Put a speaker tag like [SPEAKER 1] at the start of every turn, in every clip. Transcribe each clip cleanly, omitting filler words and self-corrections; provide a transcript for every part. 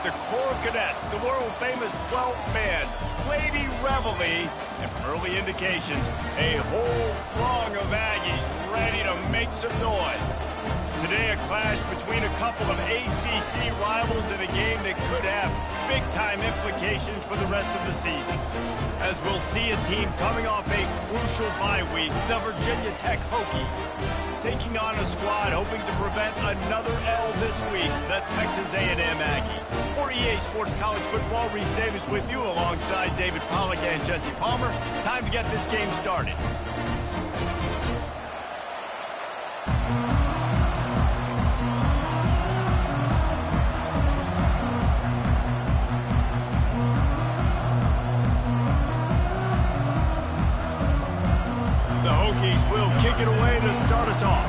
[SPEAKER 1] the Corps Cadets, the world-famous 12th man, Lady Reveille, and from early indications, a whole throng of Aggies ready to make some noise. Today, a clash between a couple of ACC rivals in a game that could have big-time implications for the rest of the season. As we'll see a team coming off a crucial bye week, the Virginia Tech Hokies, taking on a squad hoping to prevent another L this week, the Texas A&M Aggies. For EA Sports College Football, Reese Davis with you alongside David Pollack and Jesse Palmer. Time to get this game started. The Hokies will kick it away to start us off.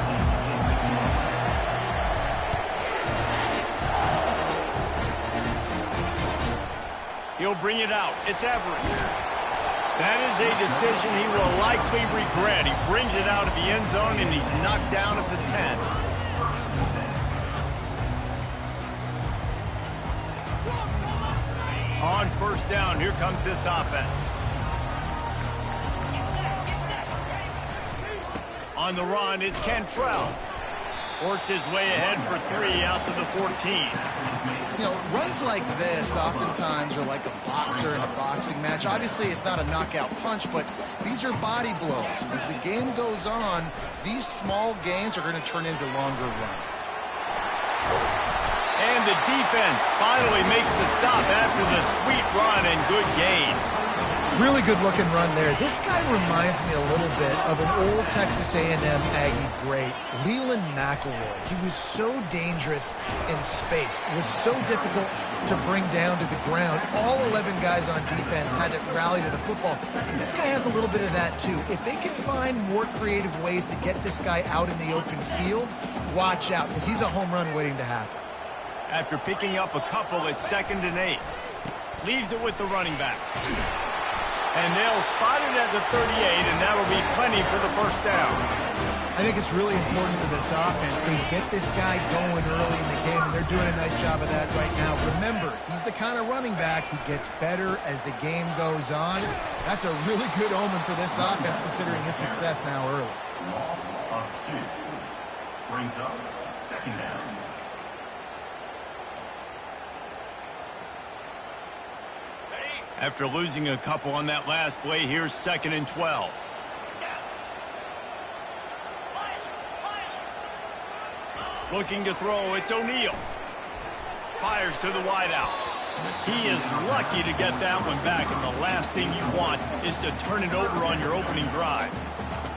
[SPEAKER 1] He'll bring it out. It's Everett. That is a decision he will likely regret. He brings it out of the end zone, and he's knocked down at the 10. On first down, here comes this offense. On the run, it's Cantrell. Works his way ahead for 3 out to the 14.
[SPEAKER 2] You know, runs like this oftentimes are like a boxer in a boxing match. Obviously, it's not a knockout punch, but these are body blows. As the game goes on, these small gains are going to turn into longer runs.
[SPEAKER 1] And the defense finally makes the stop after the sweet run and good gain.
[SPEAKER 2] Really good-looking run there. This guy reminds me a little bit of an old Texas A&M Aggie great, Leland McElroy. He was so dangerous in space. It was so difficult to bring down to the ground. All 11 guys on defense had to rally to the football. This guy has a little bit of that, too. If they can find more creative ways to get this guy out in the open field, watch out, because he's a home run waiting to happen.
[SPEAKER 1] After picking up a couple, it's 2nd and 8. Leaves it with the running back. And they'll spot it at the 38, and that'll be plenty for the first down.
[SPEAKER 2] I think it's really important for this offense. They get this guy going early in the game, and they're doing a nice job of that right now. Remember, he's the kind of running back who gets better as the game goes on. That's a really good omen for this offense, considering his success now early.
[SPEAKER 3] Loss of 2. Brings up 2nd down.
[SPEAKER 1] After losing a couple on that last play, here's 2nd and 12. Looking to throw, it's O'Neal. Fires to the wideout. He is lucky to get that one back, and the last thing you want is to turn it over on your opening drive.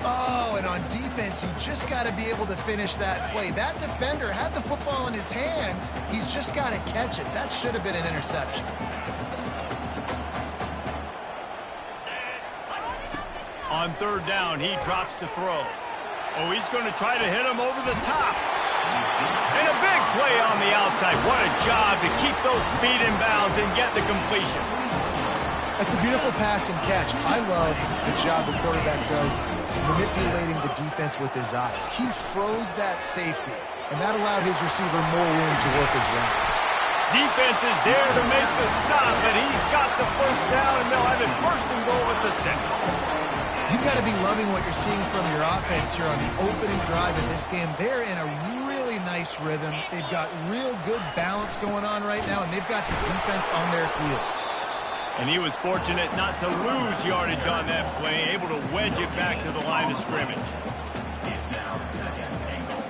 [SPEAKER 2] Oh, and on defense, you just got to be able to finish that play. That defender had the football in his hands. He's just got to catch it. That should have been an interception.
[SPEAKER 1] On 3rd down, he drops to throw. Oh, he's going to try to hit him over the top. And a big play on the outside. What a job to keep those feet in bounds and get the completion.
[SPEAKER 2] That's a beautiful pass and catch. I love the job the quarterback does manipulating the defense with his eyes. He froze that safety, and that allowed his receiver more room to work his route.
[SPEAKER 1] Defense is there to make the stop, and he's got the first down, and they'll have it 1st and goal at the 6.
[SPEAKER 2] You've got to be loving what you're seeing from your offense here on the opening drive of this game. They're in a really nice rhythm. They've got real good balance going on right now, and they've got the defense on their heels.
[SPEAKER 1] And he was fortunate not to lose yardage on that play, able to wedge it back to the line of scrimmage.
[SPEAKER 3] It's now 2nd and goal.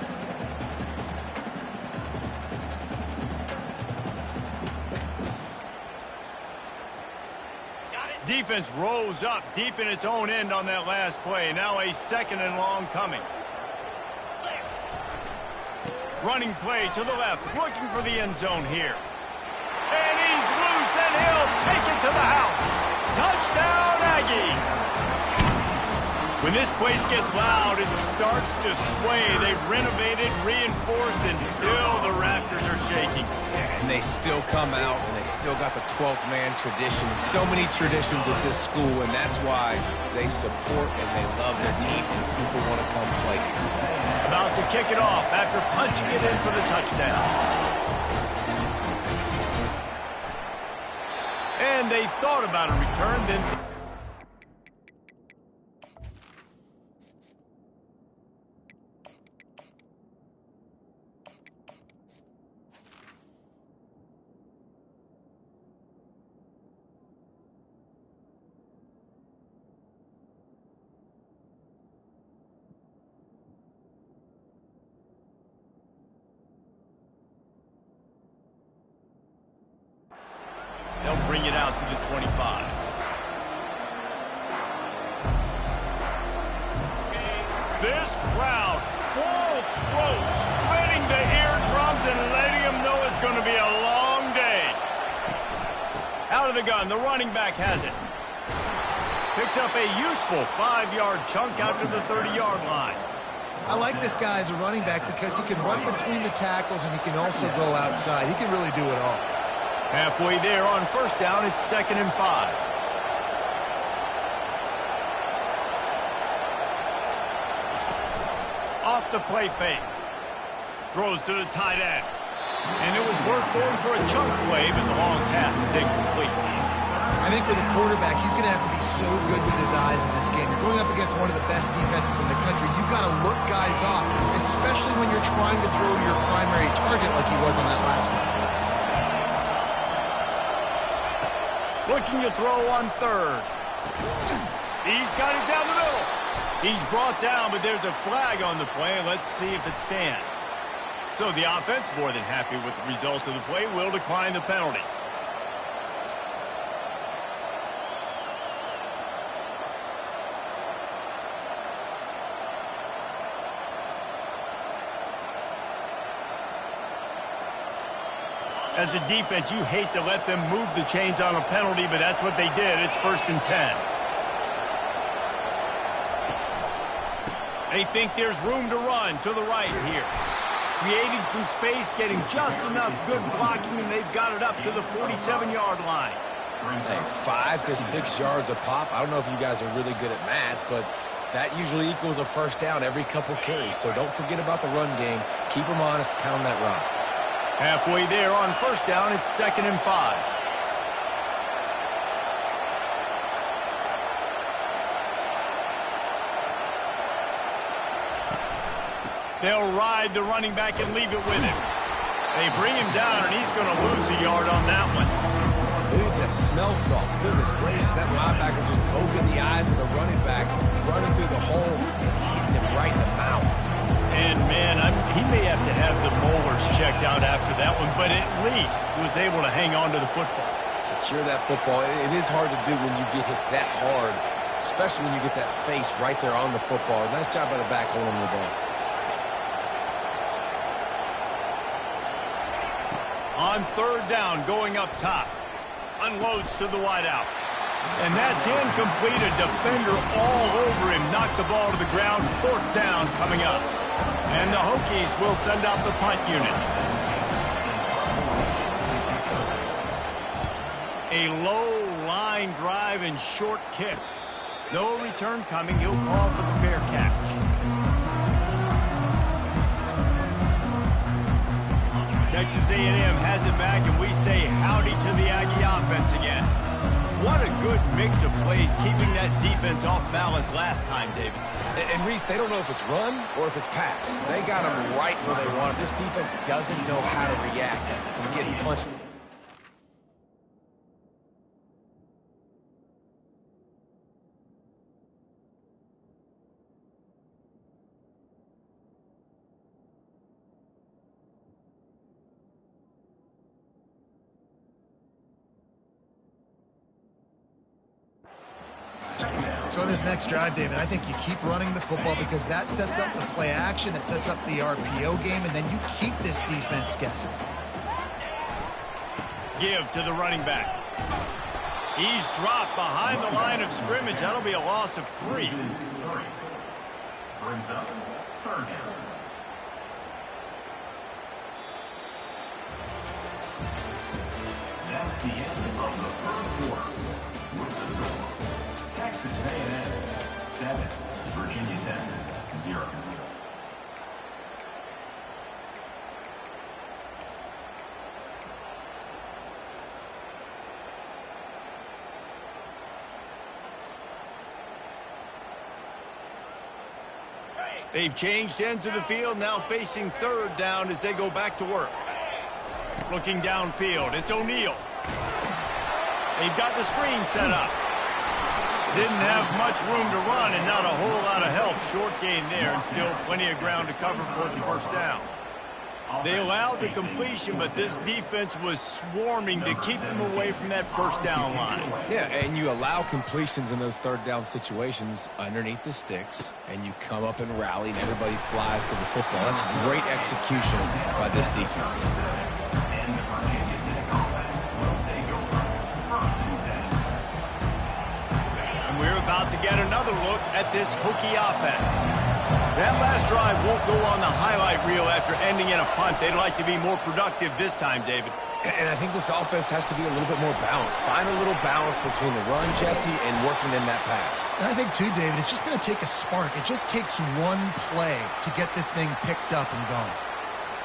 [SPEAKER 1] Defense rose up deep in its own end on that last play. Now a 2nd and long coming. Running play to the left, looking for the end zone here. And he's loose, and he'll take it to the house. Touchdown, Aggies! When this place gets loud, it starts to sway. They've renovated, reinforced, and still the rafters are shaking.
[SPEAKER 4] Yeah, and they still come out, and they still got the 12th man tradition. So many traditions at this school, and that's why they support and they love their team, and people want to come play here.
[SPEAKER 1] About to kick it off after punching it in for the touchdown. and they thought about a return, then... They'll bring it out to the 25. This crowd, full throat, splitting the eardrums and letting them know it's going to be a long day. Out of the gun, the running back has it. Picks up a useful 5-yard chunk out to the 30-yard line.
[SPEAKER 2] I like this guy as a running back because he can run between the tackles and he can also go outside. He can really do it all.
[SPEAKER 1] Halfway there on first down, it's 2nd and 5. Off the play fake. Throws to the tight end. And it was worth going for a chunk play, but the long pass is incomplete.
[SPEAKER 2] I think for the quarterback, he's going to have to be so good with his eyes in this game. You're going up against one of the best defenses in the country. You've got to look guys off, especially when you're trying to throw your primary target like he was on that last one.
[SPEAKER 1] Looking to throw on 3rd. He's got it down the middle. He's brought down, but there's a flag on the play. Let's see if it stands. So the offense, more than happy with the result of the play, will decline the penalty. As a defense, you hate to let them move the chains on a penalty, but that's what they did. It's 1st and 10. They think there's room to run to the right here. Creating some space, getting just enough good blocking, and they've got it up to the 47-yard line.
[SPEAKER 4] Hey, 5 to 6 yards a pop. I don't know if you guys are really good at math, but that usually equals a first down every couple carries. So don't forget about the run game. Keep them honest, pound that rock.
[SPEAKER 1] Halfway there on first down, it's 2nd and 5. They'll ride the running back and leave it with him. They bring him down, and he's going to lose a yard on that one.
[SPEAKER 4] Dudes that smell salt. Goodness gracious, that linebacker just opened the eyes of the running back, running through the hole and hitting him right in the mouth.
[SPEAKER 1] And, man, he may have to have the molars checked out after that one, but at least he was able to hang on to the football.
[SPEAKER 4] Secure that football. It is hard to do when you get hit that hard, especially when you get that face right there on the football. Nice job by the back holding him the ball.
[SPEAKER 1] On 3rd down, going up top. Unloads to the wideout. And that's incomplete. A defender all over him. Knocked the ball to the ground. 4th down coming up. And the Hokies will send out the punt unit. A low line drive and short kick. No return coming. He'll call for the fair catch. Texas A&M has it back, and we say howdy to the Aggie offense again. What a good mix of plays, keeping that defense off balance last time, David.
[SPEAKER 4] And Reese, they don't know if it's run or if it's pass. They got them right where they want them. This defense doesn't know how to react from getting punched.
[SPEAKER 2] So on this next drive, David, I think you keep running the football because that sets up the play action, it sets up the RPO game, and then you keep this defense guessing.
[SPEAKER 1] Give to the running back. He's dropped behind the line of scrimmage. That'll be a loss of 3.
[SPEAKER 3] Brings up 3rd down. That's the end of the 3rd quarter. With the score, Texas A&M 7, Virginia Tech 0.
[SPEAKER 1] They've changed ends of the field, now facing third down as they go back to work. Looking downfield, it's O'Neal. They've got the screen set up. Didn't have much room to run and not a whole lot of help. Short gain there and still plenty of ground to cover for the first down. They allowed the completion, but this defense was swarming to keep them away from that first down line.
[SPEAKER 4] Yeah, and you allow completions in those third down situations underneath the sticks, and you come up and rally, and everybody flies to the football. That's great execution by this defense.
[SPEAKER 3] And the Virginia Tech offense will take over 1st and 10.
[SPEAKER 1] And we're about to get another look at this Hokie offense. That last drive won't go on the highlight reel after ending in a punt. They'd like to be more productive this time, David.
[SPEAKER 4] And I think this offense has to be a little bit more balanced. Find a little balance between the run, Jesse, and working in that pass.
[SPEAKER 2] And I think, too, David, it's just going to take a spark. It just takes one play to get this thing picked up and going.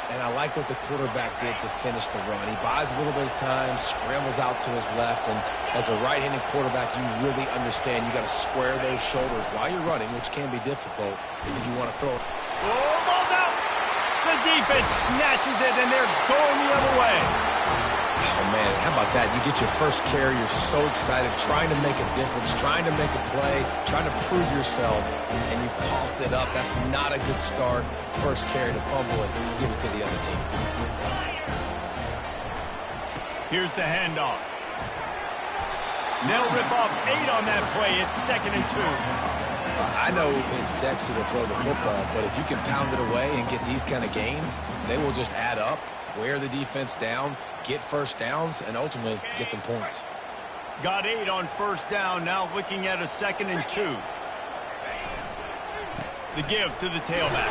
[SPEAKER 4] And I like what the quarterback did to finish the run. He buys a little bit of time, scrambles out to his left, and as a right-handed quarterback, you really understand you got to square those shoulders while you're running, which can be difficult if you want to throw it.
[SPEAKER 1] Oh, ball's out! The defense snatches it, and they're going the other way.
[SPEAKER 4] Oh, man, how about that? You get your first carry, you're so excited, trying to make a difference, trying to make a play, trying to prove yourself, and you coughed it up. That's not a good start. First carry to fumble it, give it to the other team.
[SPEAKER 1] Here's the handoff. They'll rip off 8 on that play. It's 2nd and 2.
[SPEAKER 4] I know it's sexy to throw the football, but if you can pound it away and get these kind of gains, they will just add up, wear the defense down, get first downs, and ultimately get some points.
[SPEAKER 1] Got 8 on first down, now looking at a 2nd and 2. The give to the tailback.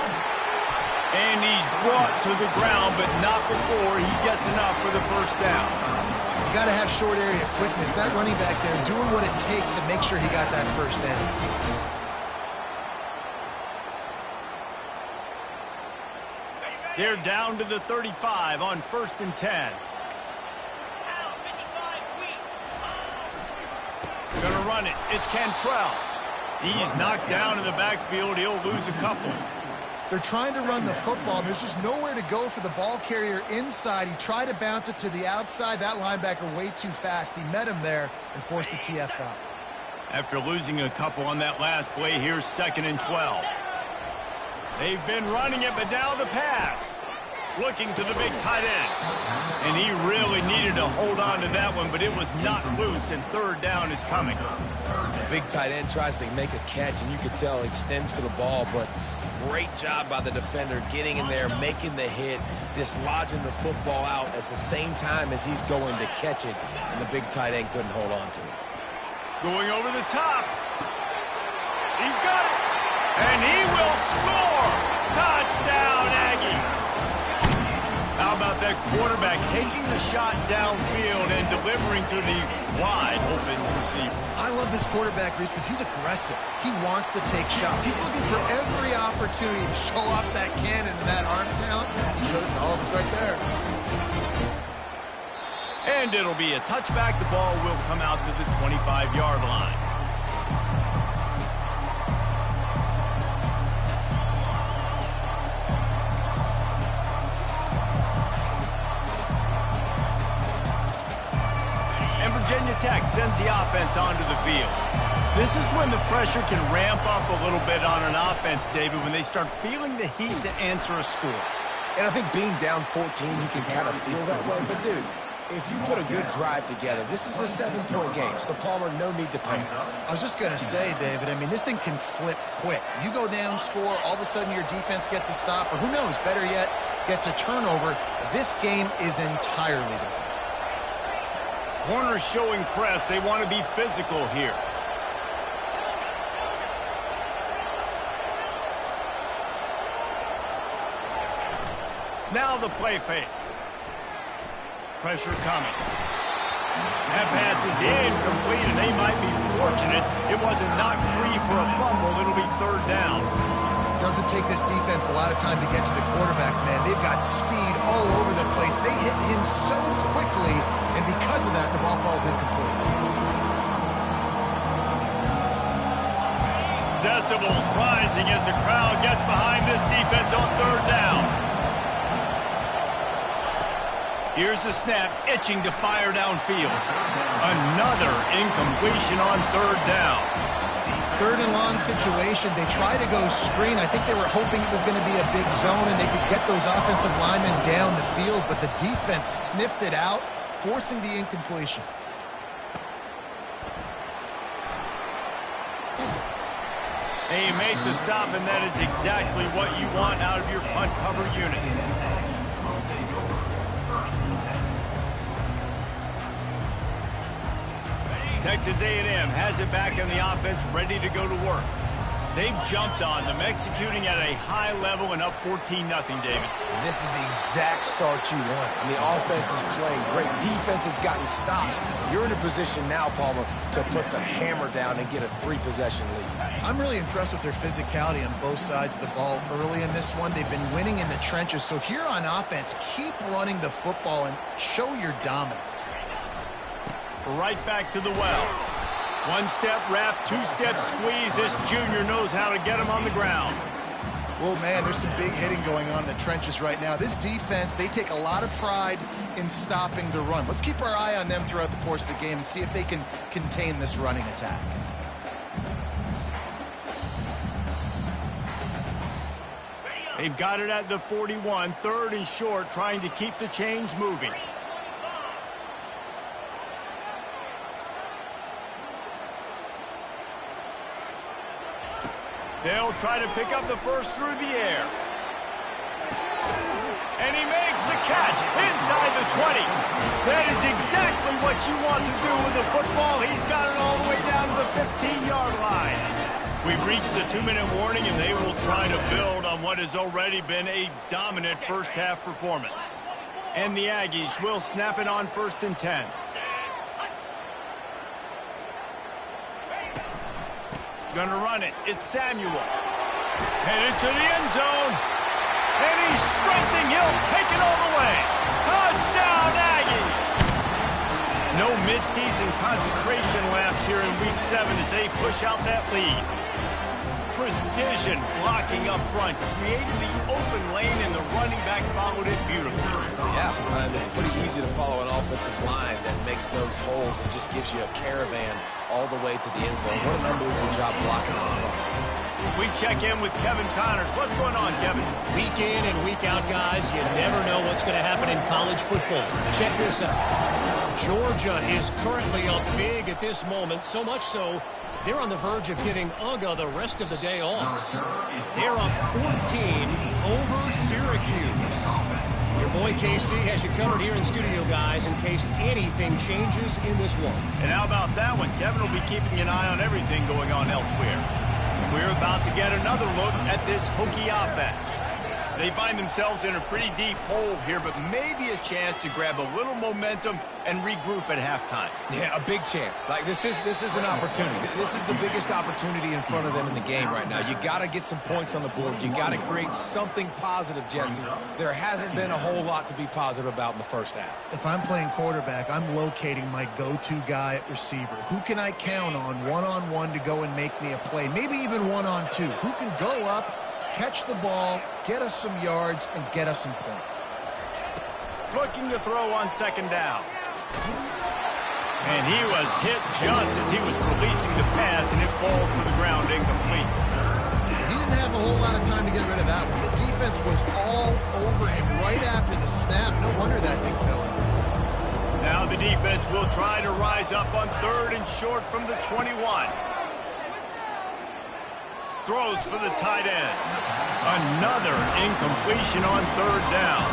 [SPEAKER 1] And he's brought to the ground, but not before he gets enough for the first down.
[SPEAKER 2] You got to have short area quickness. That running back there doing what it takes to make sure he got that first down.
[SPEAKER 1] They're down to the 35 on 1st and 10. Gonna run it. It's Cantrell. He's knocked down in the backfield. He'll lose a couple.
[SPEAKER 2] They're trying to run the football. There's just nowhere to go for the ball carrier inside. He tried to bounce it to the outside. That linebacker way too fast. He met him there and forced the TF out.
[SPEAKER 1] After losing a couple on that last play, here's 2nd and 12. They've been running it, but now the pass. Looking to the big tight end. And he really needed to hold on to that one, but it was not loose, and third down is coming.
[SPEAKER 4] Big tight end tries to make a catch, and you can tell extends for the ball, but great job by the defender getting in there, making the hit, dislodging the football out at the same time as he's going to catch it, and the big tight end couldn't hold on to it.
[SPEAKER 1] Going over the top. He's got it. And he will score. Touchdown, Aggie. How about that quarterback taking the shot downfield and delivering to the wide open receiver?
[SPEAKER 2] I love this quarterback, Reese, because he's aggressive. He wants to take shots. He's looking for every opportunity to show off that cannon and that arm talent. He showed it to all of us right there.
[SPEAKER 1] And it'll be a touchback. The ball will come out to the 25-yard line. Virginia Tech sends the offense onto the field. This is when the pressure can ramp up a little bit on an offense, David, when they start feeling the heat to answer a score.
[SPEAKER 4] And I think being down 14, you can kind of feel that way. But, dude, if you put a good drive together, this is a 7-point game. So, Palmer, no need to panic.
[SPEAKER 2] I was just going to say, David, I mean, this thing can flip quick. You go down, score, all of a sudden your defense gets a stop, or who knows, better yet, gets a turnover. This game is entirely different.
[SPEAKER 1] Corners showing press. They want to be physical here. Now the play fake. Pressure coming. That pass is incomplete, and they might be fortunate it wasn't knocked free for a fumble. It'll be third down.
[SPEAKER 2] Doesn't take this defense a lot of time to get to the quarterback, man. They've got speed all over the place. They hit him so quickly, and because of that, the ball falls incomplete.
[SPEAKER 1] decibels rising as the crowd gets behind this defense on third down. Here's the snap, itching to fire downfield. Another incompletion on third down.
[SPEAKER 2] Third and long situation. They try to go screen. I think they were hoping it was going to be a big zone and they could get those offensive linemen down the field, but the defense sniffed it out, forcing the incompletion.
[SPEAKER 1] They make the stop, and that is exactly what you want out of your punt cover unit. Texas A&M has it back in the offense, ready to go to work. They've jumped on them, executing at a high level and up 14-0, David.
[SPEAKER 4] This is the exact start you want. And the offense is playing great. Defense has gotten stops. You're in a position now, Palmer, to put the hammer down and get a 3-possession lead.
[SPEAKER 2] I'm really impressed with their physicality on both sides of the ball early in this one. They've been winning in the trenches. So here on offense, keep running the football and show your dominance.
[SPEAKER 1] Right back to the well. One-step wrap, two-step squeeze. This junior knows how to get him on the ground.
[SPEAKER 2] Well, man, there's some big hitting going on in the trenches right now. This defense, they take a lot of pride in stopping the run. Let's keep our eye on them throughout the course of the game and see if they can contain this running attack.
[SPEAKER 1] They've got it at the 41, third and short, trying to keep the chains moving. They'll try to pick up the first through the air. And he makes the catch inside the 20. That is exactly what you want to do with the football. He's got it all the way down to the 15-yard line. We've reached the 2-minute warning, and they will try to build on what has already been a dominant first-half performance. And the Aggies will snap it on 1st and 10. Gonna run it. It's Samuel. Headed to the end zone. And he's sprinting. He'll take it all the way. Touchdown, Aggie! No midseason concentration laps here in Week 7 as they push out that lead. Precision blocking up front. Created the open lane, and the running back followed it beautifully.
[SPEAKER 4] Yeah, it's pretty easy to follow an offensive line that makes those holes and just gives you a caravan all the way to the end zone. What an unbelievable job blocking up front.
[SPEAKER 1] We check in with Kevin Connors. What's going on, Kevin?
[SPEAKER 5] Week in and week out, guys, you never know what's going to happen in college football. Check this out. Georgia is currently up big at this moment, so much so they're on the verge of giving UGA the rest of the day off. They're up 14 over Syracuse. Your boy KC has you covered here in studio, guys, in case anything changes in this one.
[SPEAKER 1] And how about that one? Kevin will be keeping an eye on everything going on elsewhere. We're about to get another look at this Hokie offense. They find themselves in a pretty deep hole here, but maybe a chance to grab a little momentum and regroup at halftime.
[SPEAKER 4] Yeah, a big chance. Like this is an opportunity. This is the biggest opportunity in front of them in the game right now. You got to get some points on the board. You got to create something positive, Jesse. There hasn't been a whole lot to be positive about in the first half.
[SPEAKER 2] If I'm playing quarterback, I'm locating my go-to guy at receiver. Who can I count on one-on-one to go and make me a play? Maybe even one-on-two. Who can go up, catch the ball, get us some yards, and get us some points.
[SPEAKER 1] Looking to throw on 2nd down. And he was hit just as he was releasing the pass, and it falls to the ground incomplete.
[SPEAKER 2] He didn't have a whole lot of time to get rid of that one. The defense was all over him right after the snap. No wonder that thing fell in.
[SPEAKER 1] Now the defense will try to rise up on 3rd and short from the 21. Throws for the tight end. Another incompletion on 3rd down.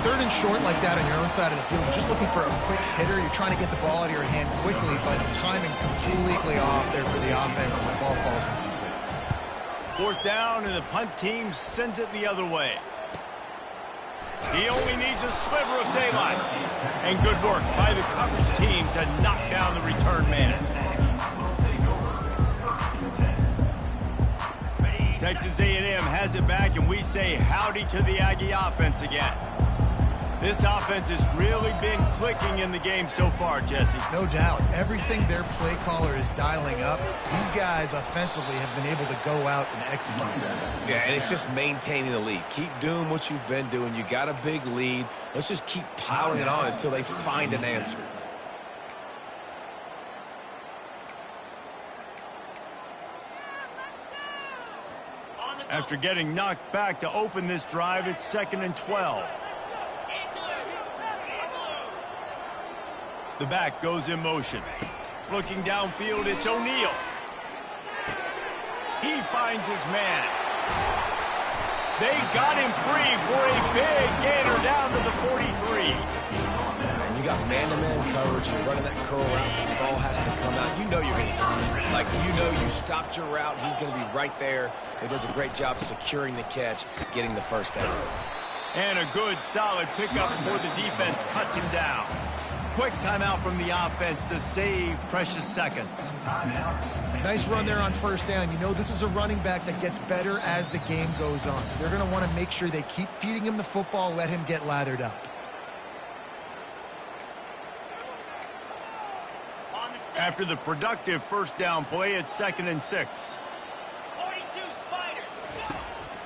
[SPEAKER 2] 3rd and short like that on your own side of the field, you're just looking for a quick hitter. You're trying to get the ball out of your hand quickly, but the timing completely off there for the offense, and the ball falls incomplete.
[SPEAKER 1] 4th down, and the punt team sends it the other way. He only needs a sliver of daylight. And good work by the coverage team to knock down the return man. Texas A&M has it back, and we say howdy to the Aggie offense again. This offense has really been clicking in the game so far, Jesse.
[SPEAKER 2] No doubt. Everything their play caller is dialing up, these guys offensively have been able to go out and execute.
[SPEAKER 4] Yeah, and it's just maintaining the lead. Keep doing what you've been doing. You got a big lead. Let's just keep piling it on until they find an answer.
[SPEAKER 1] After getting knocked back to open this drive, it's 2nd and 12. The back goes in motion. Looking downfield, it's O'Neal. He finds his man. They got him free for a big gainer down to the 43.
[SPEAKER 4] And you got man-to-man coverage. You're running that curl route. The ball has to come out. You know you're going to get it. Like, you know you stopped your route. He's going to be right there. He does a great job securing the catch, getting the first down.
[SPEAKER 1] And a good, solid pickup before the defense cuts him down. Quick timeout from the offense to save precious seconds.
[SPEAKER 2] Nice run there on first down. You know this is a running back that gets better as the game goes on. So they're going to want to make sure they keep feeding him the football, let him get lathered up.
[SPEAKER 1] After the productive first down play, it's 2nd and 6.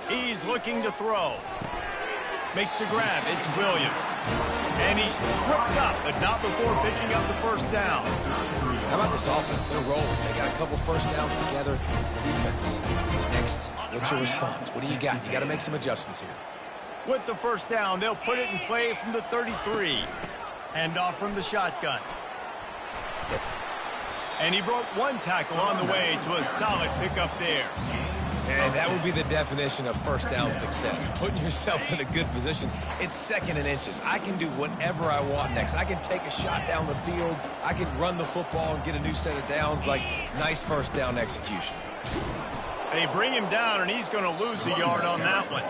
[SPEAKER 1] He's looking to throw. Makes the grab. It's Williams. And he's tripped up, but not before picking up the first down.
[SPEAKER 4] How about this offense? They're rolling. They got a couple first downs together. Defense. Next, what's your response? What do you got? You got to make some adjustments here.
[SPEAKER 1] With the first down, they'll put it in play from the 33. Hand off from the shotgun. And he broke one tackle on the way to a solid pickup there.
[SPEAKER 4] And that would be the definition of first down success, putting yourself in a good position. It's 2nd and inches. I can do whatever I want next. I can take a shot down the field. I can run the football and get a new set of downs. Like, nice first down execution.
[SPEAKER 1] They bring him down, and he's going to lose a yard on that one.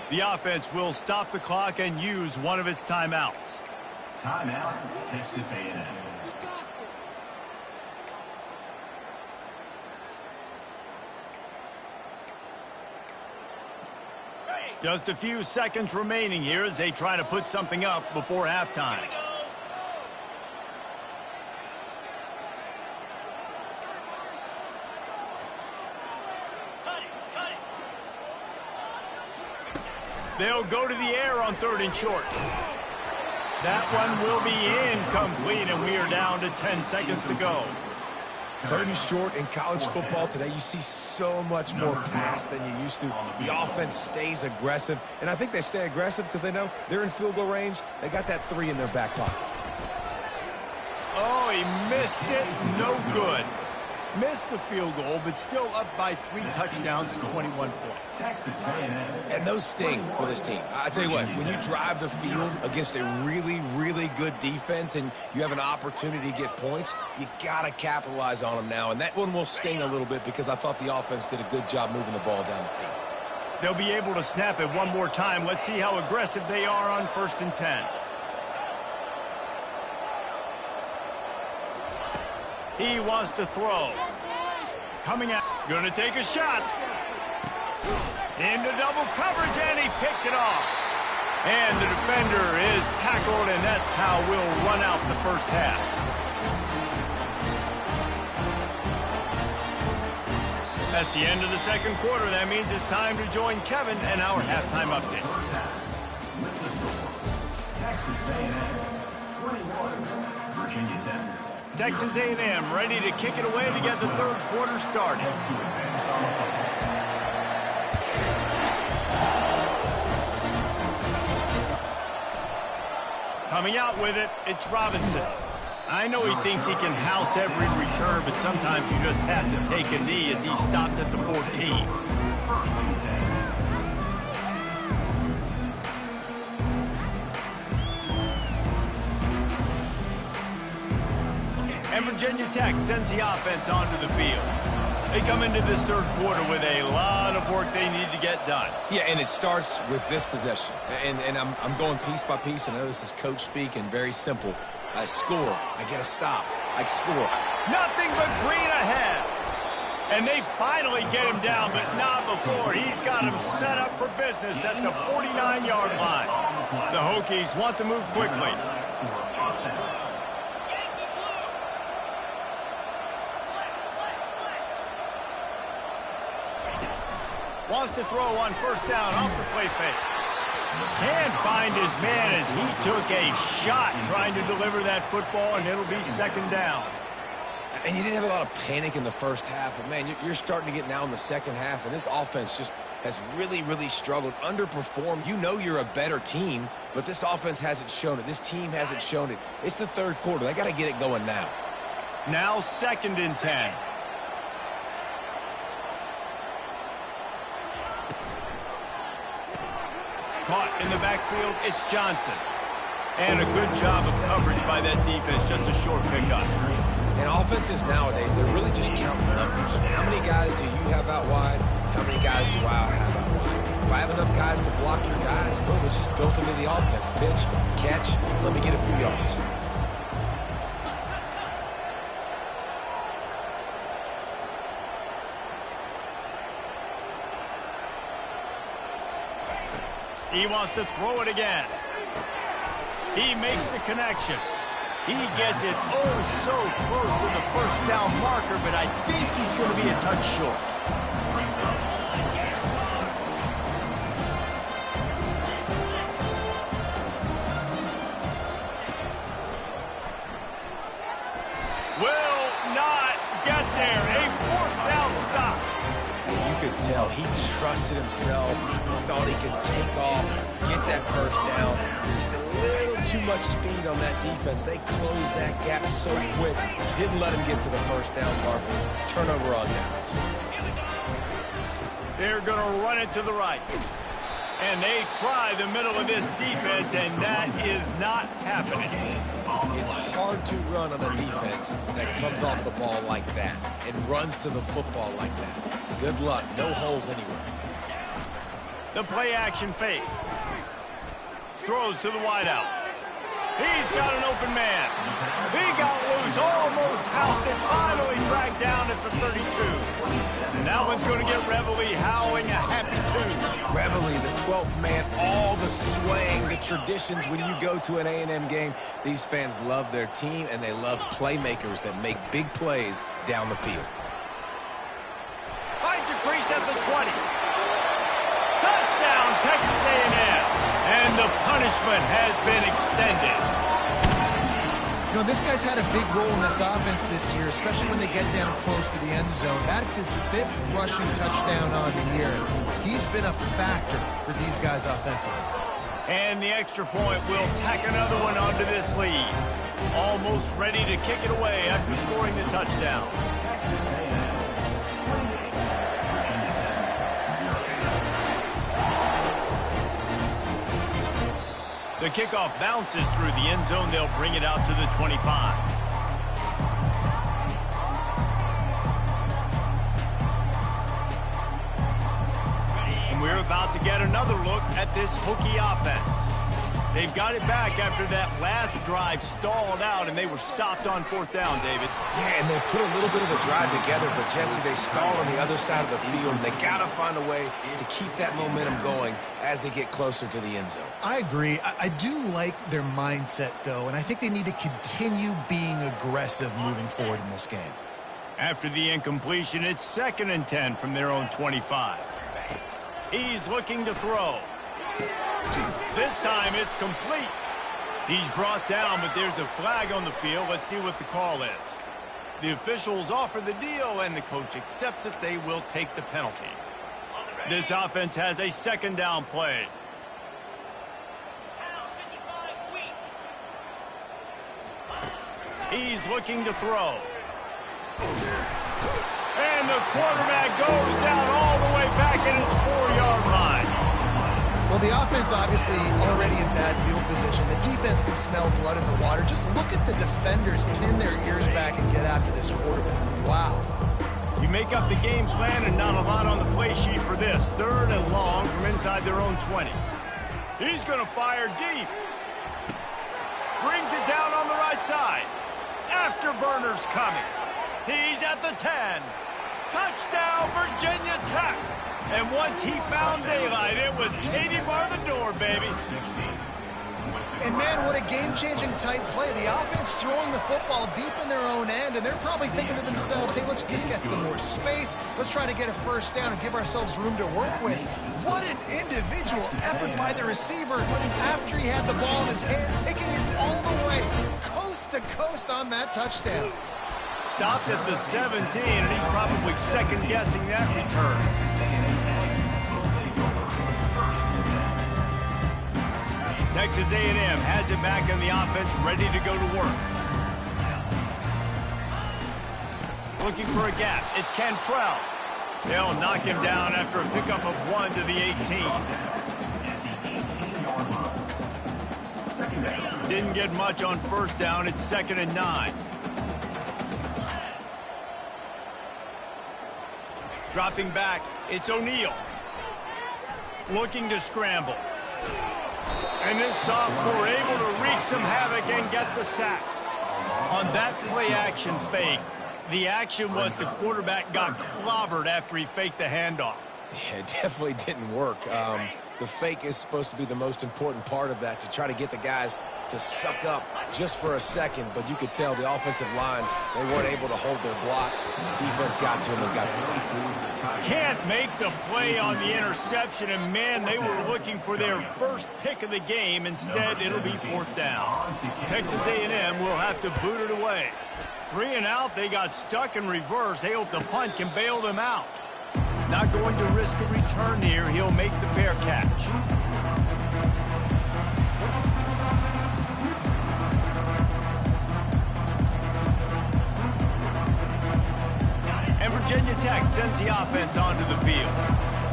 [SPEAKER 1] The offense will stop the clock and use one of its timeouts.
[SPEAKER 3] Timeout, Texas A&M.
[SPEAKER 1] Just a few seconds remaining here as they try to put something up before halftime. They'll go to the air on 3rd and short. That one will be incomplete, and we are down to 10 seconds to go.
[SPEAKER 4] 3rd and short in college football today, you see so much more pass than you used to. The offense stays aggressive, and I think they stay aggressive because they know they're in field goal range. They got that 3 in their back pocket.
[SPEAKER 1] Oh, he missed it. No good. Missed the field goal, but still up by 3 touchdowns and 21 points.
[SPEAKER 3] Texas A&M.
[SPEAKER 4] And those sting for this team. I tell you what, when you drive the field against a really, really good defense and you have an opportunity to get points, you got to capitalize on them now. And that one will sting a little bit because I thought the offense did a good job moving the ball down the field.
[SPEAKER 1] They'll be able to snap it one more time. Let's see how aggressive they are on 1st and 10. He wants to throw. Coming out. Going to take a shot. Into double coverage, and he picked it off. And the defender is tackled, and that's how we'll run out the first half. That's the end of the 2nd quarter. That means it's time to join Kevin and our halftime update.
[SPEAKER 3] With the score, Texas A&M 21, Virginia Tech.
[SPEAKER 1] Texas A&M ready to kick it away to get the 3rd quarter started. Coming out with it, it's Robinson. I know he thinks he can house every return, but sometimes you just have to take a knee as he stopped at the 14. And Virginia Tech sends the offense onto the field. They come into this 3rd quarter with a lot of work they need to get done.
[SPEAKER 4] Yeah, and it starts with this possession. And I'm going piece by piece. I know this is coach speak and very simple. I score. I get a stop. I score.
[SPEAKER 1] Nothing but green ahead. And they finally get him down, but not before. He's got him set up for business at the 49-yard line. The Hokies want to move quickly. Wants to throw on first down off the play fake. Can't find his man as he took a shot trying to deliver that football, and it'll be second down.
[SPEAKER 4] And you didn't have a lot of panic in the first half, but, man, you're starting to get now in the second half, and this offense just has really, really struggled, underperformed. You know you're a better team, but this offense hasn't shown it. This team hasn't shown it. It's the third quarter. They got to get it going now.
[SPEAKER 1] Now 2nd and 10. Caught in the backfield, it's Johnson. And a good job of coverage by that defense, just a short pickup.
[SPEAKER 4] And offenses nowadays, they're really just counting numbers. How many guys do you have out wide? How many guys do I have out wide? If I have enough guys to block your guys, boom, it's just built into the offense. Pitch, catch, let me get a few yards.
[SPEAKER 1] He wants to throw it again. He makes the connection. He gets it oh so close to the first down marker, but I think he's going to be a touch short. Will not get there. A 4th down stop.
[SPEAKER 4] You could tell he trusted himself. He thought he could take off, get that first down. Just a little too much speed on that defense. They closed that gap so quick. Didn't let him get to the first down marker. Turnover on downs.
[SPEAKER 1] They're going to run it to the right. And they try the middle of this defense, and that is not happening.
[SPEAKER 4] It's hard to run on a defense that comes off the ball like that and runs to the football like that. Good luck. No holes anywhere.
[SPEAKER 1] The play action fake. Throws to the wideout. He's got an open man. He got loose, almost housed it, finally dragged down at the 32. And that one's going to get Reveille howling a happy tune.
[SPEAKER 4] Reveille, the 12th man, all the swaying, the traditions when you go to an A&M game. These fans love their team, and they love playmakers that make big plays down the field.
[SPEAKER 1] Finds a crease at the 20. Touchdown, Texas A&M. And the punishment has been extended.
[SPEAKER 2] You know, this guy's had a big role in this offense this year, especially when they get down close to the end zone. That's his 5th rushing touchdown on the year. He's been a factor for these guys offensively.
[SPEAKER 1] And the extra point will tack another one onto this lead. Almost ready to kick it away after scoring the touchdown. The kickoff bounces through the end zone. They'll bring it out to the 25. And we're about to get another look at this Hokie offense. They've got it back after that last drive stalled out, and they were stopped on 4th down, David.
[SPEAKER 4] Yeah, and they put a little bit of a drive together, but, Jesse, they stalled on the other side of the field, and they got to find a way to keep that momentum going as they get closer to the end zone.
[SPEAKER 2] I agree. I do like their mindset, though, and I think they need to continue being aggressive moving forward in this game.
[SPEAKER 1] After the incompletion, it's 2nd and 10 from their own 25. He's looking to throw. This time it's complete. He's brought down, but there's a flag on the field. Let's see what the call is. The officials offer the deal, and the coach accepts it. They will take the penalty. This offense has a 2nd down play. He's looking to throw. And the quarterback goes down all the way back at his 4-yard line.
[SPEAKER 2] Well, the offense obviously already in bad field position. The defense can smell blood in the water. Just look at the defenders pin their ears back and get after this quarterback. Wow.
[SPEAKER 1] You make up the game plan and not a lot on the play sheet for this. 3rd and long from inside their own 20. He's going to fire deep. Brings it down on the right side. Afterburner's coming. He's at the 10. Touchdown, Virginia Tech. And once he found daylight, it was Katie bar the door, baby.
[SPEAKER 2] And, man, what a game-changing type play. The offense throwing the football deep in their own end, and they're probably thinking to themselves, hey, let's just get some more space. Let's try to get a first down and give ourselves room to work with. What an individual effort by the receiver after he had the ball in his hand, taking it all the way, coast to coast on that touchdown.
[SPEAKER 1] Stopped at the 17, and he's probably second-guessing that return. Texas A&M has it back in the offense, ready to go to work. Looking for a gap. It's Cantrell. They'll knock him down after a pickup of 1 to the 18. Didn't get much on first down. It's 2nd and 9. Dropping back, it's O'Neal. Looking to scramble. And this sophomore able to wreak some havoc and get the sack. On that play-action fake, the action was the quarterback got clobbered after he faked the handoff.
[SPEAKER 4] Yeah, it definitely didn't work. The fake is supposed to be the most important part of that, to try to get the guys to suck up just for a second. But you could tell the offensive line, they weren't able to hold their blocks. Defense got to them and got the sack.
[SPEAKER 1] Can't make the play on the interception, and, man, they were looking for their first pick of the game. Instead, it'll be 4th down. Texas A&M will have to boot it away. 3 and out, they got stuck in reverse. They hope the punt can bail them out. Not going to risk a return here. He'll make the fair catch. And Virginia Tech sends the offense onto the field.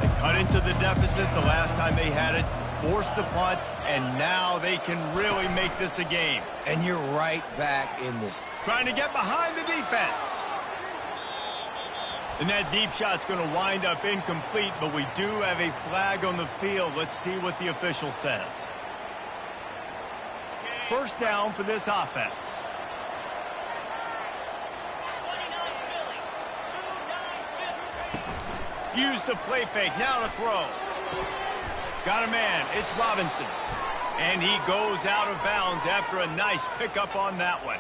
[SPEAKER 1] They cut into the deficit the last time they had it, forced the punt, and now they can really make this a game.
[SPEAKER 4] And you're right back in this.
[SPEAKER 1] Trying to get behind the defense. And that deep shot's going to wind up incomplete, but we do have a flag on the field. Let's see what the official says. First down for this offense. Use the play fake. Now to throw. Got a man. It's Robinson. And he goes out of bounds after a nice pickup on that one.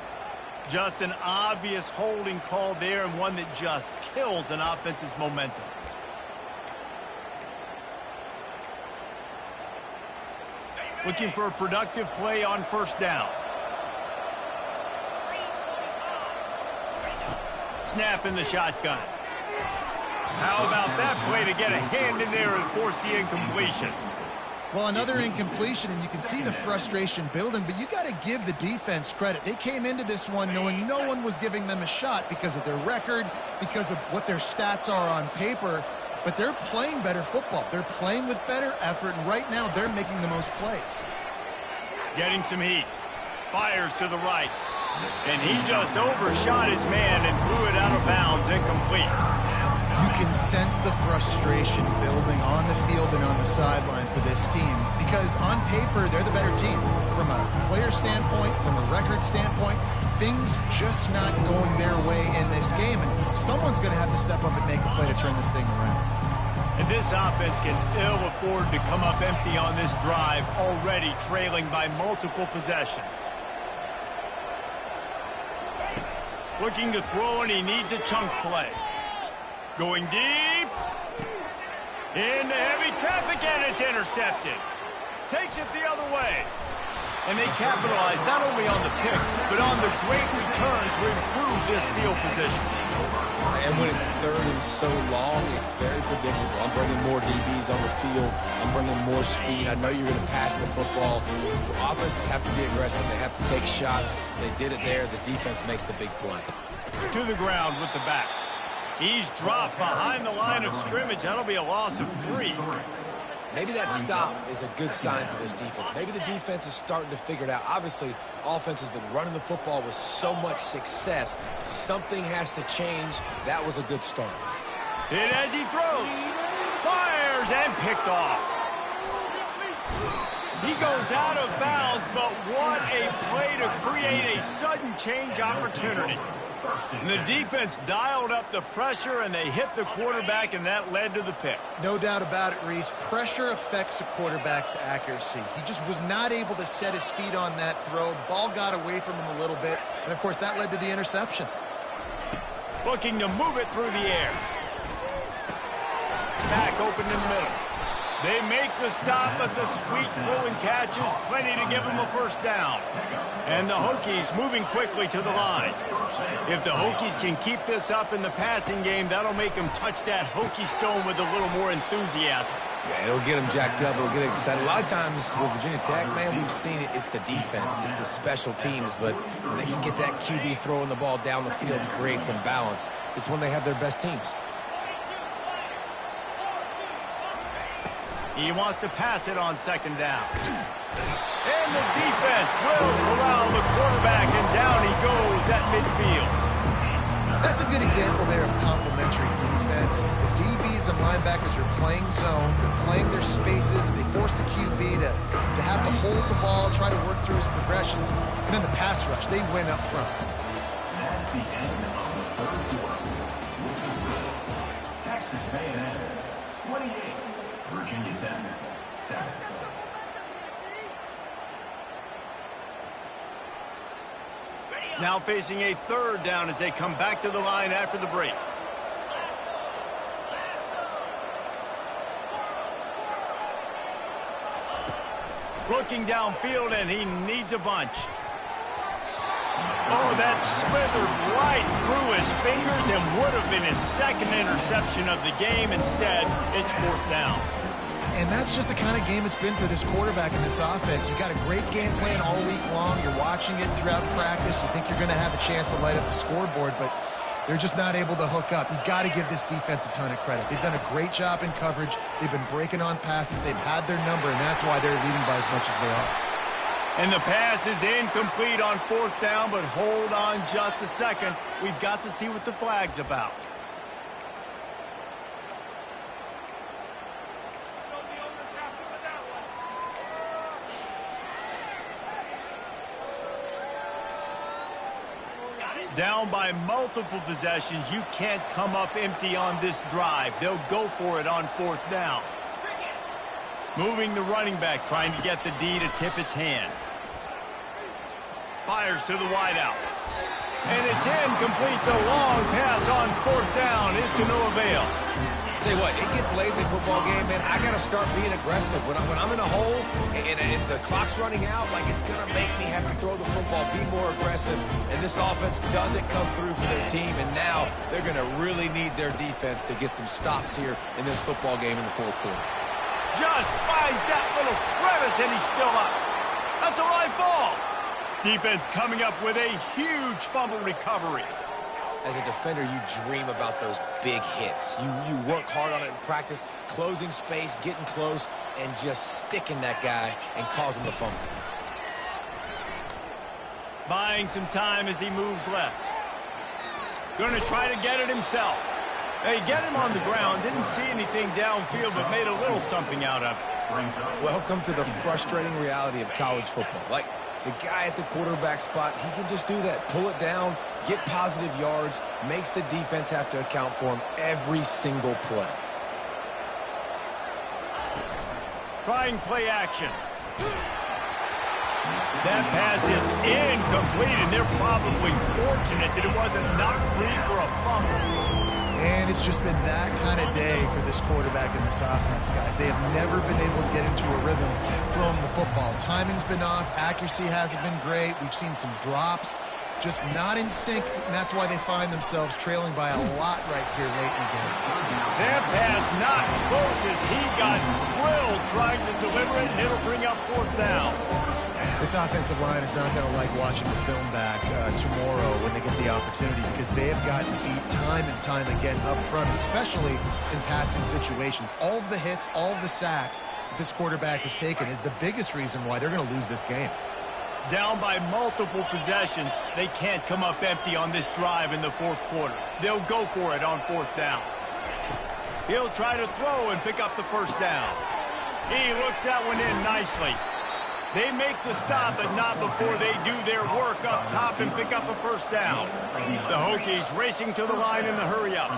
[SPEAKER 1] Just an obvious holding call there, and one that just kills an offense's momentum. Looking for a productive play on first down. Snap in the shotgun. How about that play to get a hand in there and force the incompletion?
[SPEAKER 2] Well, another incompletion, and you can see the frustration building, but you got to give the defense credit. They came into this one knowing no one was giving them a shot because of their record, because of what their stats are on paper, but they're playing better football. They're playing with better effort, and right now they're making the most plays.
[SPEAKER 1] Getting some heat. Fires to the right. And he just overshot his man and threw it out of bounds, incomplete.
[SPEAKER 2] You can sense the frustration building on the field and on the sideline for this team because on paper, they're the better team. From a player standpoint, from a record standpoint, things just not going their way in this game. And someone's going to have to step up and make a play to turn this thing around.
[SPEAKER 1] And this offense can ill afford to come up empty on this drive, already trailing by multiple possessions. Looking to throw, and he needs a chunk play. Going deep. Into heavy traffic, and it's intercepted. Takes it the other way. And they capitalize not only on the pick, but on the great return to improve this field position.
[SPEAKER 4] And when it's 3rd and so long, it's very predictable. I'm bringing more DBs on the field. I'm bringing more speed. I know you're going to pass the football. So offenses have to be aggressive. They have to take shots. They did it there. The defense makes the big play.
[SPEAKER 1] To the ground with the back. He's dropped behind the line of scrimmage. That'll be a loss of 3.
[SPEAKER 4] Maybe that stop is a good sign for this defense. Maybe the defense is starting to figure it out. Obviously, offense has been running the football with so much success. Something has to change. That was a good start.
[SPEAKER 1] Hit as he throws. Fires and picked off. He goes out of bounds, but what a play to create a sudden change opportunity. And the defense dialed up the pressure, and they hit the quarterback, and that led to the pick.
[SPEAKER 2] No doubt about it, Reese. Pressure affects a quarterback's accuracy. He just was not able to set his feet on that throw. Ball got away from him a little bit, and, of course, that led to the interception.
[SPEAKER 1] Looking to move it through the air. Back open in the middle. They make the stop, but the sweet throw and catch is plenty to give them a first down. And the Hokies moving quickly to the line. If the Hokies can keep this up in the passing game, that'll make them touch that Hokie stone with a little more enthusiasm.
[SPEAKER 4] Yeah, it'll get them jacked up. It'll get excited. A lot of times with Virginia Tech, man, we've seen it. It's the defense. It's the special teams. But when they can get that QB throwing the ball down the field and create some balance, it's when they have their best teams.
[SPEAKER 1] He wants to pass it on second down. And the defense will corral the quarterback, and down he goes at midfield.
[SPEAKER 2] That's a good example there of complementary defense. The DBs and linebackers are playing zone. They're playing their spaces, and they force the QB to have to hold the ball, try to work through his progressions. And then the pass rush, they win up front.
[SPEAKER 3] That's the end of the third quarter. Texas A&M 28, Virginia Tech 7.
[SPEAKER 1] Now facing a third down as they come back to the line after the break. Looking downfield, and he needs a bunch. Oh, that slithered right through his fingers and would have been his second interception of the game. Instead, it's fourth down.
[SPEAKER 2] And that's just the kind of game it's been for this quarterback in this offense. You've got a great game plan all week long. You're watching it throughout practice. You think you're going to have a chance to light up the scoreboard, but they're just not able to hook up. You've got to give this defense a ton of credit. They've done a great job in coverage. They've been breaking on passes. They've had their number, and that's why they're leading by as much as they are.
[SPEAKER 1] And the pass is incomplete on fourth down, but hold on just a second. We've got to see what the flag's about. Down by multiple possessions, you can't come up empty on this drive. They'll go for it on fourth down. Moving the running back, trying to get the D to tip its hand. Fires to the wideout. And it's incomplete. The long pass on fourth down is to no avail.
[SPEAKER 4] Tell you what, it gets late in the football game, man. I got to start being aggressive. When I'm in a hole and the clock's running out, like it's going to make me have to throw the football, be more aggressive. And this offense doesn't come through for their team. And now they're going to really need their defense to get some stops here in this football game in the fourth quarter.
[SPEAKER 1] Just finds that little crevice, and he's still up. That's a live ball. Defense coming up with a huge fumble recovery.
[SPEAKER 4] As a defender, you dream about those big hits. You work hard on it in practice, closing space, getting close, and just sticking that guy and causing the fumble.
[SPEAKER 1] Buying some time as he moves left. Going to try to get it himself. They get him on the ground, didn't see anything downfield, but made a little something out of it.
[SPEAKER 4] Welcome to the frustrating reality of college football. Like, the guy at the quarterback spot, he can just do that. Pull it down, get positive yards, makes the defense have to account for him every single play.
[SPEAKER 1] Trying play action. That pass is incomplete, and they're probably fortunate that it wasn't knocked free for a fumble.
[SPEAKER 2] And it's just been that kind of day for this quarterback in this offense, guys. They have never been able to get into a rhythm throwing the football. Timing's been off. Accuracy hasn't been great. We've seen some drops, just not in sync, and that's why they find themselves trailing by a lot right here late in the game.
[SPEAKER 1] That pass not close as he got drilled trying to deliver it, and it'll bring up fourth down.
[SPEAKER 2] This offensive line is not going to like watching the film back tomorrow when they get the opportunity, because they have gotten beat time and time again up front, especially in passing situations. All of the hits, all of the sacks that this quarterback has taken is the biggest reason why they're going to lose this game.
[SPEAKER 1] Down by multiple possessions, they can't come up empty on this drive in the fourth quarter. They'll go for it on fourth down. He'll try to throw and pick up the first down. He looks that one in nicely. They make the stop, but not before they do their work up top and pick up a first down. The Hokies racing to the line in the hurry-up.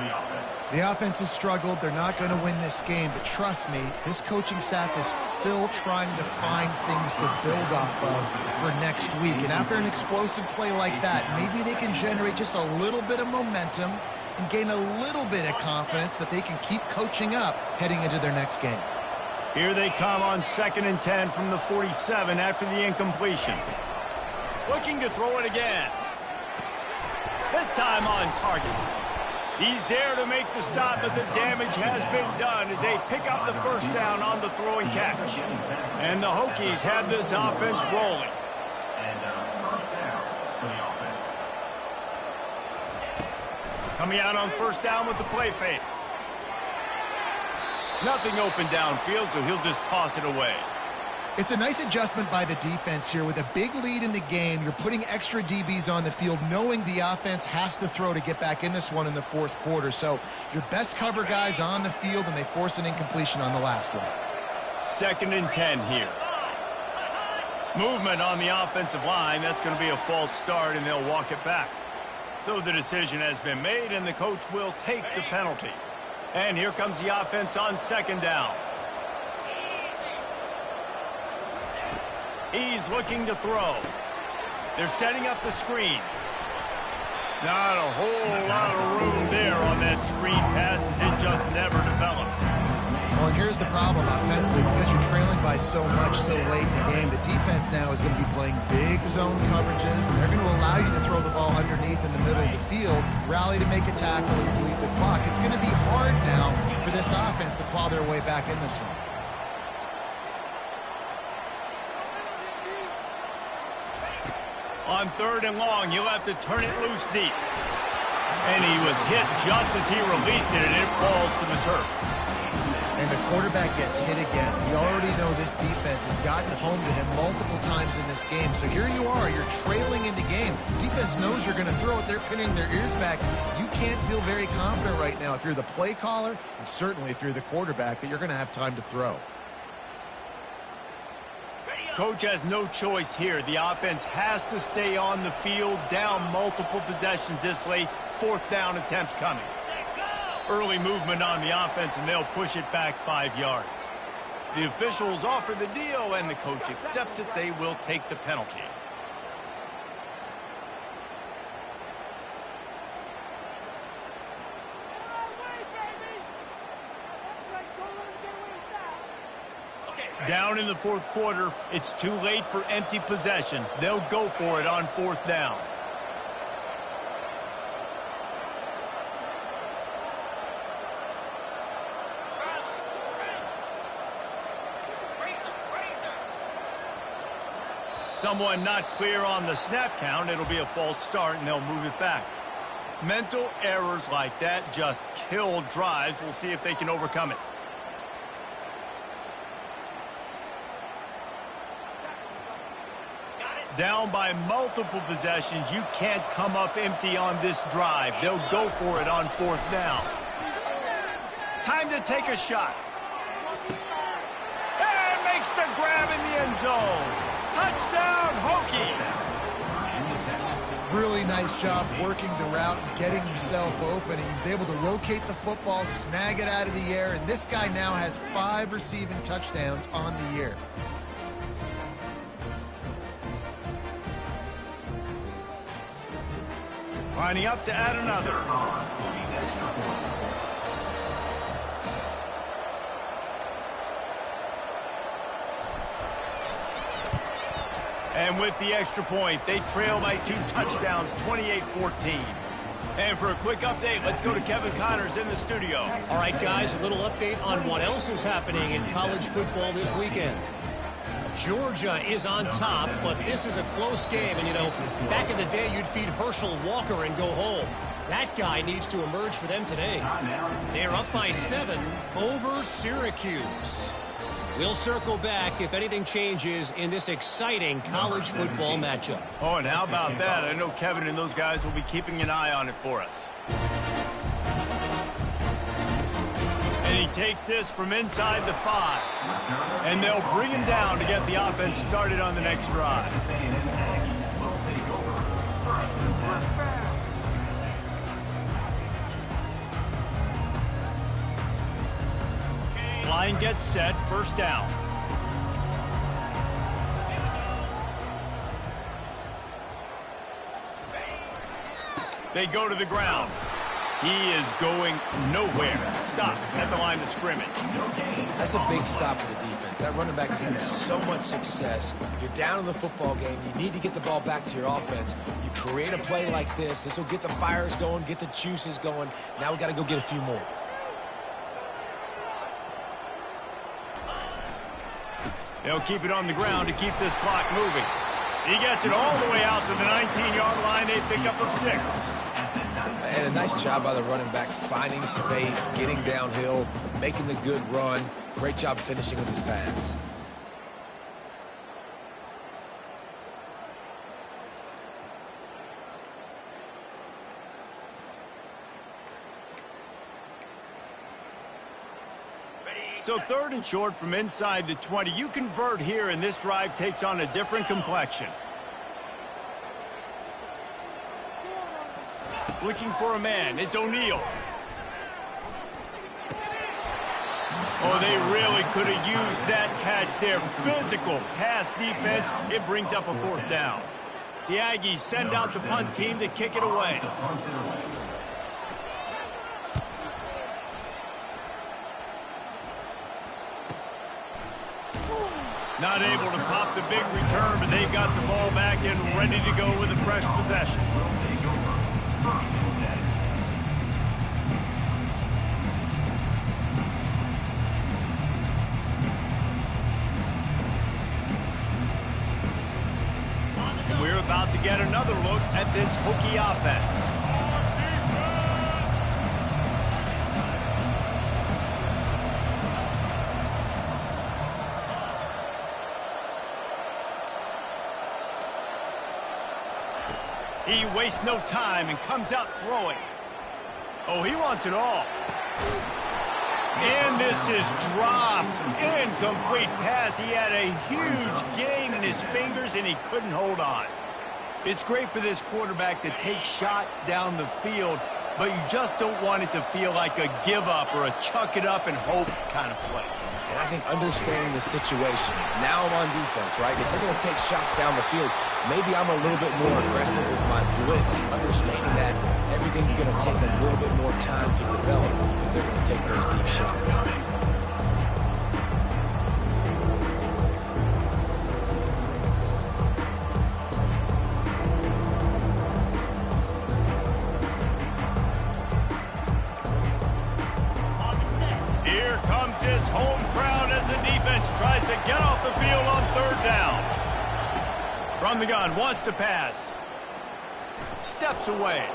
[SPEAKER 2] The offense has struggled. They're not going to win this game, but trust me, this coaching staff is still trying to find things to build off of for next week. And after an explosive play like that, maybe they can generate just a little bit of momentum and gain a little bit of confidence that they can keep coaching up heading into their next game.
[SPEAKER 1] Here they come on 2nd and 10 from the 47 after the incompletion. Looking to throw it again. This time on target. He's there to make the stop, but the damage has been done as they pick up the first down on the throw and catch. And the Hokies have this offense rolling.
[SPEAKER 3] And first down for the offense.
[SPEAKER 1] Coming out on first down with the play fake. Nothing open downfield, so he'll just toss it away.
[SPEAKER 2] It's a nice adjustment by the defense here. With a big lead in the game, you're putting extra DBs on the field, knowing the offense has to throw to get back in this one in the fourth quarter. So your best cover guys on the field, and they force an incompletion on the last one.
[SPEAKER 1] 2nd and 10 here. Movement on the offensive line. That's going to be a false start, and they'll walk it back. So the decision has been made, and the coach will take the penalty. And here comes the offense on 2nd down. He's looking to throw. They're setting up the screen. Not a whole lot of room there on that screen pass as it just never developed.
[SPEAKER 2] Well, and here's the problem offensively. Because you're trailing by so much so late in the game, the defense now is going to be playing big zone coverages, and they're going to allow you to throw the ball underneath in the middle of the field, rally to make a tackle, and bleed the clock. It's going to be hard now for this offense to claw their way back in this one.
[SPEAKER 1] On 3rd and long, he'll have to turn it loose deep. And he was hit just as he released it, and it falls to the turf.
[SPEAKER 2] And the quarterback gets hit again. We already know this defense has gotten home to him multiple times in this game. So here you are, you're trailing in the game. Defense knows you're going to throw it. They're pinning their ears back. You can't feel very confident right now if you're the play caller, and certainly if you're the quarterback, that you're going to have time to throw.
[SPEAKER 1] Coach has no choice here. The offense has to stay on the field, down multiple possessions this late. 4th down attempt coming. Early movement on the offense, and they'll push it back 5 yards. The officials offer the deal, and the coach accepts it. They will take the penalty. Down in the 4th quarter, it's too late for empty possessions. They'll go for it on 4th down. Someone not clear on the snap count. It'll be a false start, and they'll move it back. Mental errors like that just kill drives. We'll see if they can overcome it. Down by multiple possessions. You can't come up empty on this drive. They'll go for it on 4th down. Time to take a shot. And makes the grab in the end zone. Touchdown, Hokies.
[SPEAKER 2] Really nice job working the route and getting himself open. He was able to locate the football, snag it out of the air, and this guy now has 5 receiving touchdowns on the year.
[SPEAKER 1] Lining up to add another. And with the extra point, they trail by 2 touchdowns, 28-14. And for a quick update, let's go to Kevin Connors in the studio.
[SPEAKER 5] All right, guys, a little update on what else is happening in college football this weekend. Georgia is on top, but this is a close game. And, you know, back in the day, you'd feed Herschel Walker and go home. That guy needs to emerge for them today. They're up by 7 over Syracuse. We'll circle back if anything changes in this exciting college football matchup.
[SPEAKER 1] Oh, and how about that? I know Kevin and those guys will be keeping an eye on it for us. And he takes this from inside the 5. And they'll bring him down to get the offense started on the next drive. Line gets set, first down. They go to the ground. He is going nowhere. Stop at the line of scrimmage.
[SPEAKER 4] That's a big stop for the defense. That running back has had so much success. You're down in the football game. You need to get the ball back to your offense. You create a play like this. This will get the fires going, get the juices going. Now we got to go get a few more.
[SPEAKER 1] They'll keep it on the ground to keep this clock moving. He gets it all the way out to the 19-yard line, a pickup of 6.
[SPEAKER 4] And a nice job by the running back, finding space, getting downhill, making the good run. Great job finishing with his pads.
[SPEAKER 1] So 3rd and short from inside the 20. You convert here, and this drive takes on a different complexion. Looking for a man. It's O'Neal. Oh, they really could have used that catch there. Physical pass defense. It brings up a 4th down. The Aggies send out the punt team to kick it away. Not able to pop the big return, but they've got the ball back and ready to go with a fresh possession. And we're about to get another look at this Hokie offense. He wastes no time and comes out throwing. Oh, he wants it all. And this is dropped. Incomplete pass. He had a huge gain in his fingers, and he couldn't hold on. It's great for this quarterback to take shots down the field, but you just don't want it to feel like a give-up or a chuck-it-up and hope kind of play.
[SPEAKER 4] And I think understanding the situation, now I'm on defense, right? If they're going to take shots down the field, maybe I'm a little bit more aggressive with my blitz, understanding that everything's going to take a little bit more time to develop if they're going to take those deep shots.
[SPEAKER 1] Here comes his home crowd as the defense tries to get off the field on 3rd down. From the gun, wants to pass. Steps away.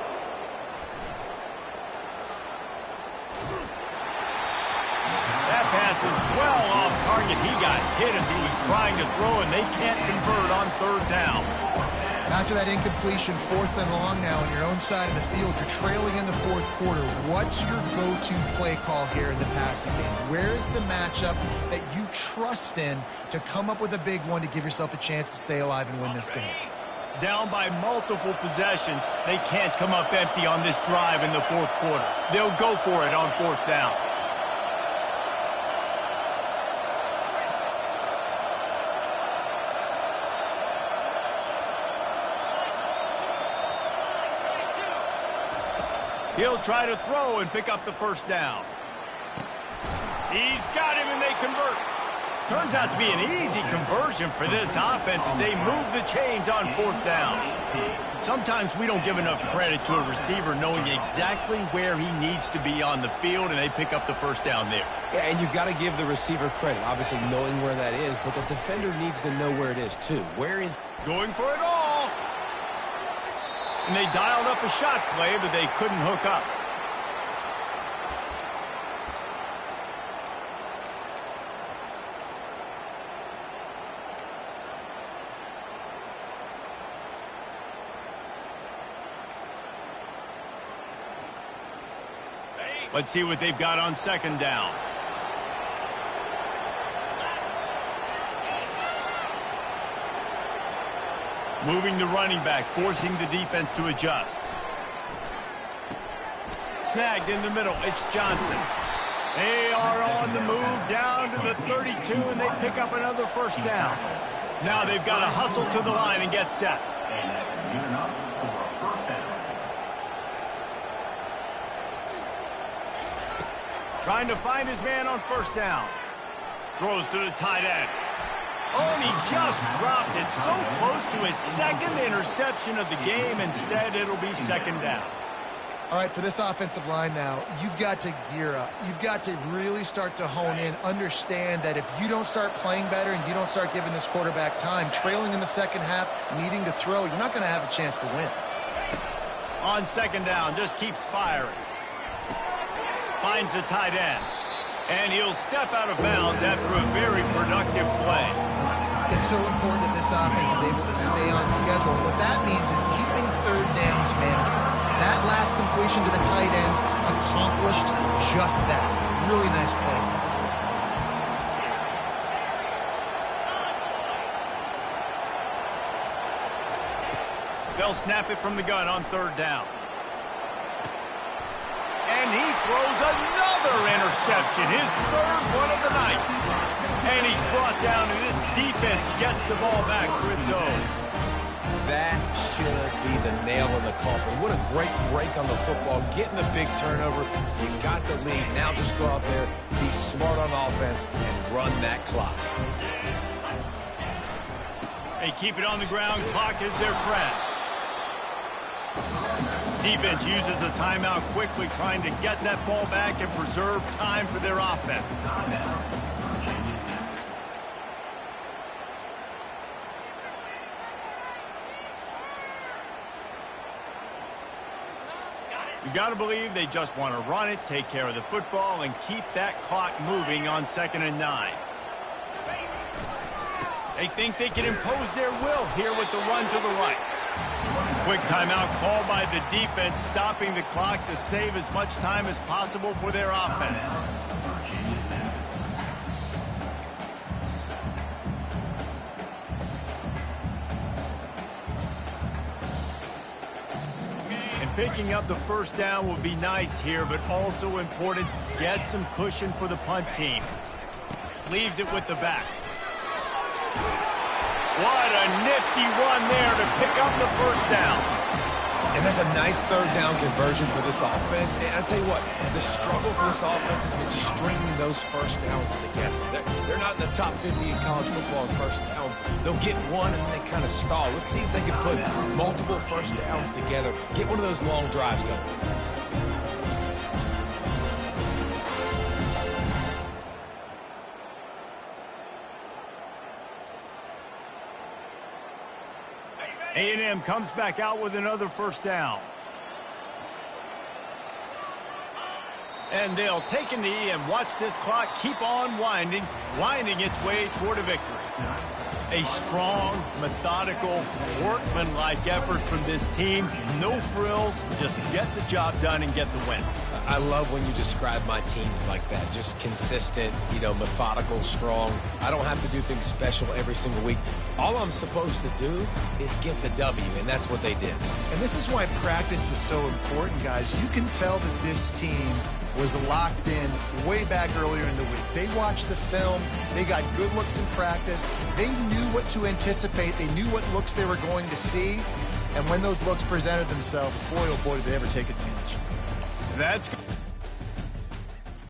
[SPEAKER 1] That pass is well off target. He got hit as he was trying to throw, and they can't convert on 3rd down.
[SPEAKER 2] After that incompletion, 4th and long now on your own side of the field, you're trailing in the 4th quarter. What's your go-to play call here in the passing game? Where is the matchup that you trust in to come up with a big one to give yourself a chance to stay alive and win this game?
[SPEAKER 1] Down by multiple possessions, they can't come up empty on this drive in the 4th quarter. They'll go for it on 4th down. He'll try to throw and pick up the 1st down. He's got him, and they convert. Turns out to be an easy conversion for this offense as they move the chains on 4th down. Sometimes we don't give enough credit to a receiver knowing exactly where he needs to be on the field, and they pick up the 1st down there.
[SPEAKER 4] Yeah, and you got to give the receiver credit, obviously knowing where that is, but the defender needs to know where it is too. Where is...
[SPEAKER 1] Going for it all. And they dialed up a shot play, but they couldn't hook up. Let's see what they've got on 2nd down. Moving the running back, forcing the defense to adjust. Snagged in the middle. It's Johnson. They are on the move down to the 32, and they pick up another first down. Now they've got to hustle to the line and get set.
[SPEAKER 3] And that's good enough for a first down.
[SPEAKER 1] Trying to find his man on first down. Throws to the tight end. Oh, and he just dropped it so close to his second interception of the game. Instead, it'll be second down.
[SPEAKER 2] All right, for this offensive line now, you've got to gear up. You've got to really start to hone in, understand that if you don't start playing better and you don't start giving this quarterback time, trailing in the second half, needing to throw, you're not going to have a chance to win.
[SPEAKER 1] On second down, just keeps firing. Finds the tight end. And he'll step out of bounds after a very productive play.
[SPEAKER 2] It's so important that this offense is able to stay on schedule. And what that means is keeping third downs manageable. That last completion to the tight end accomplished just that. Really nice play.
[SPEAKER 1] They'll snap it from the gun on third down. And he throws another interception, his third one of the night. And he's brought down, and this defense gets the ball back for its own.
[SPEAKER 4] That should be the nail in the coffin. What a great break on the football. Getting the big turnover. You got the lead. Now just go out there, be smart on offense, and run that clock.
[SPEAKER 1] They keep it on the ground. Clock is their friend. Defense uses a timeout quickly, trying to get that ball back and preserve time for their offense. You got to believe they just want to run it, take care of the football, and keep that clock moving on 2nd and 9. They think they can impose their will here with the run to the right. Quick timeout called by the defense, stopping the clock to save as much time as possible for their offense. Picking up the first down will be nice here, but also important. Get some cushion for the punt team. Leaves it with the back. What a nifty run there to pick up the first down.
[SPEAKER 4] And that's a nice third down conversion for this offense. And I tell you what, the struggle for this offense has been stringing those first downs together. They're not in the top 50 in college football in first downs. They'll get one and then they kind of stall. Let's see if they can put multiple first downs together. Get one of those long drives going.
[SPEAKER 1] A&M comes back out with another first down. And they'll take a knee and watch this clock keep on winding its way toward a victory. A strong, methodical, workmanlike effort from this team. No frills, just get the job done and get the win.
[SPEAKER 4] I love when you describe my teams like that. Just consistent, methodical, strong. I don't have to do things special every single week. All I'm supposed to do is get the W, and that's what they did.
[SPEAKER 2] And this is why practice is so important, guys. You can tell that this team was locked in way back earlier in the week. They watched the film. They got good looks in practice. They knew what to anticipate. They knew what looks they were going to see. And when those looks presented themselves, boy, oh boy, did they ever take advantage.
[SPEAKER 1] That's